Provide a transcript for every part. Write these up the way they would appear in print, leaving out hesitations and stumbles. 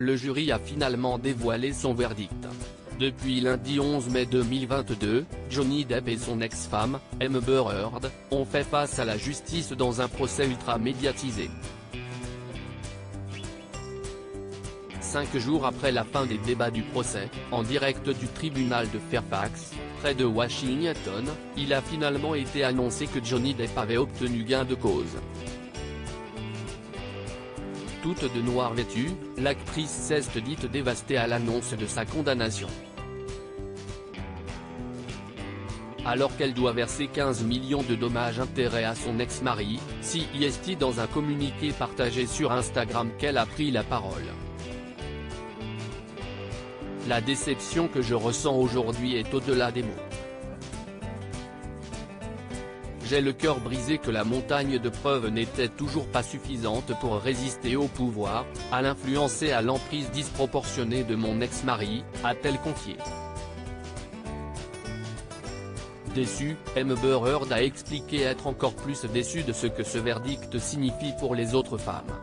le jury a finalement dévoilé son verdict. Depuis lundi 11 mai 2022, Johnny Depp et son ex-femme, Amber Heard, ont fait face à la justice dans un procès ultra médiatisé. 5 jours après la fin des débats du procès, en direct du tribunal de Fairfax, près de Washington, il a finalement été annoncé que Johnny Depp avait obtenu gain de cause. Toute de noir vêtue, l'actrice s'est dite dévastée à l'annonce de sa condamnation. Alors qu'elle doit verser 15 millions de dommages-intérêts à son ex-mari, CEST dans un communiqué partagé sur Instagram qu'elle a pris la parole. La déception que je ressens aujourd'hui est au-delà des mots. J'ai le cœur brisé que la montagne de preuves n'était toujours pas suffisante pour résister au pouvoir, à l'influence et à l'emprise disproportionnée de mon ex-mari, a-t-elle confié. Déçue, Amber Heard a expliqué être encore plus déçue de ce que ce verdict signifie pour les autres femmes.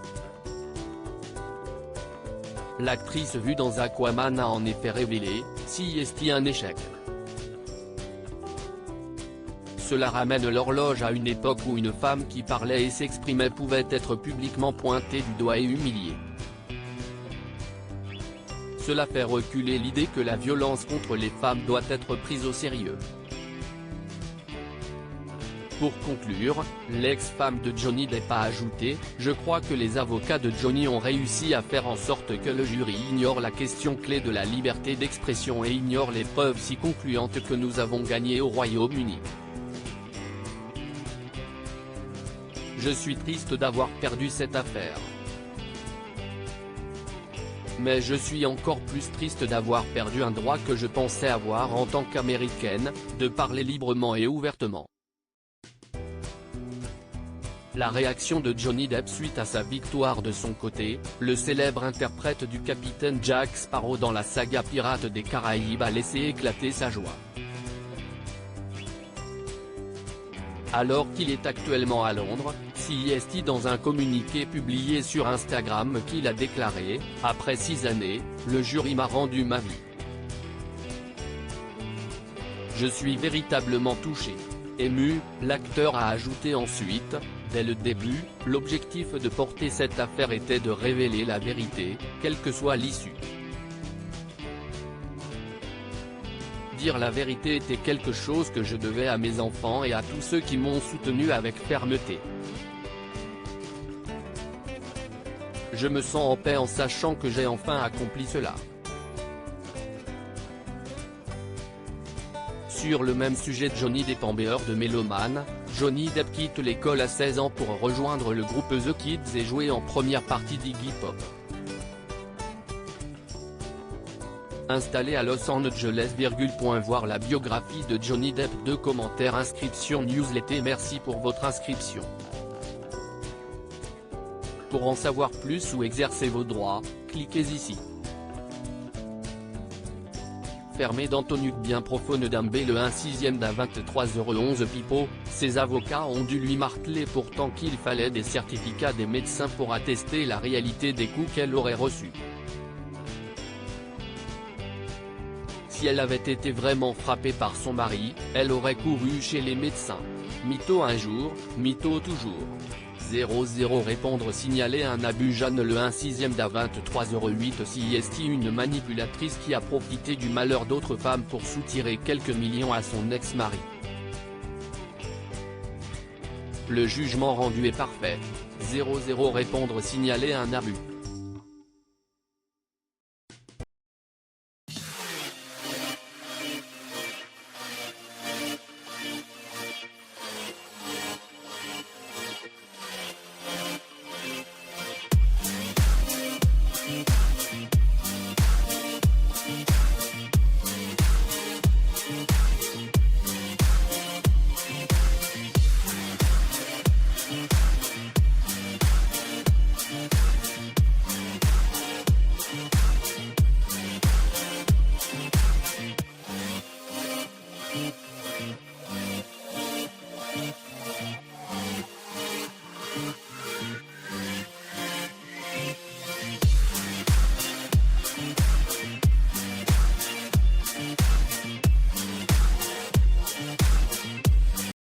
L'actrice vue dans Aquaman a en effet révélé, CEST un échec. Cela ramène l'horloge à une époque où une femme qui parlait et s'exprimait pouvait être publiquement pointée du doigt et humiliée. Cela fait reculer l'idée que la violence contre les femmes doit être prise au sérieux. Pour conclure, l'ex-femme de Johnny Depp a ajouté « Je crois que les avocats de Johnny ont réussi à faire en sorte que le jury ignore la question clé de la liberté d'expression et ignore les preuves si concluantes que nous avons gagnées au Royaume-Uni. Je suis triste d'avoir perdu cette affaire. Mais je suis encore plus triste d'avoir perdu un droit que je pensais avoir en tant qu'américaine, de parler librement et ouvertement. » La réaction de Johnny Depp suite à sa victoire. De son côté, le célèbre interprète du capitaine Jack Sparrow dans la saga Pirates des Caraïbes a laissé éclater sa joie. Alors qu'il est actuellement à Londres, CEST dans un communiqué publié sur Instagram qu'il a déclaré « Après 6 années, le jury m'a rendu ma vie. Je suis véritablement touché. » Ému, l'acteur a ajouté ensuite, dès le début, l'objectif de porter cette affaire était de révéler la vérité, quelle que soit l'issue. Dire la vérité était quelque chose que je devais à mes enfants et à tous ceux qui m'ont soutenu avec fermeté. Je me sens en paix en sachant que j'ai enfin accompli cela. Sur le même sujet, Johnny Depp Amber de mélomane, Johnny Depp quitte l'école à 16 ans pour rejoindre le groupe The Kids et jouer en première partie d'Iggy Pop. Installé à Los Angeles. Voir la biographie de Johnny Depp. 2 commentaires. Inscription newsletter. Merci pour votre inscription. Pour en savoir plus ou exercer vos droits, cliquez ici. Fermé d'Antonuc bien profonde d'un B le 1/6 d'à 23,11 € Pipo, ses avocats ont dû lui marteler pourtant qu'il fallait des certificats des médecins pour attester la réalité des coups qu'elle aurait reçus. Si elle avait été vraiment frappée par son mari, elle aurait couru chez les médecins. Mytho un jour, mytho toujours. 00 Répondre. Signaler un abus. Jeanne le 1/6 d'à 23,08 € CEST. Une manipulatrice qui a profité du malheur d'autres femmes pour soutirer quelques millions à son ex-mari. Le jugement rendu est parfait. 00 Répondre. Signaler un abus.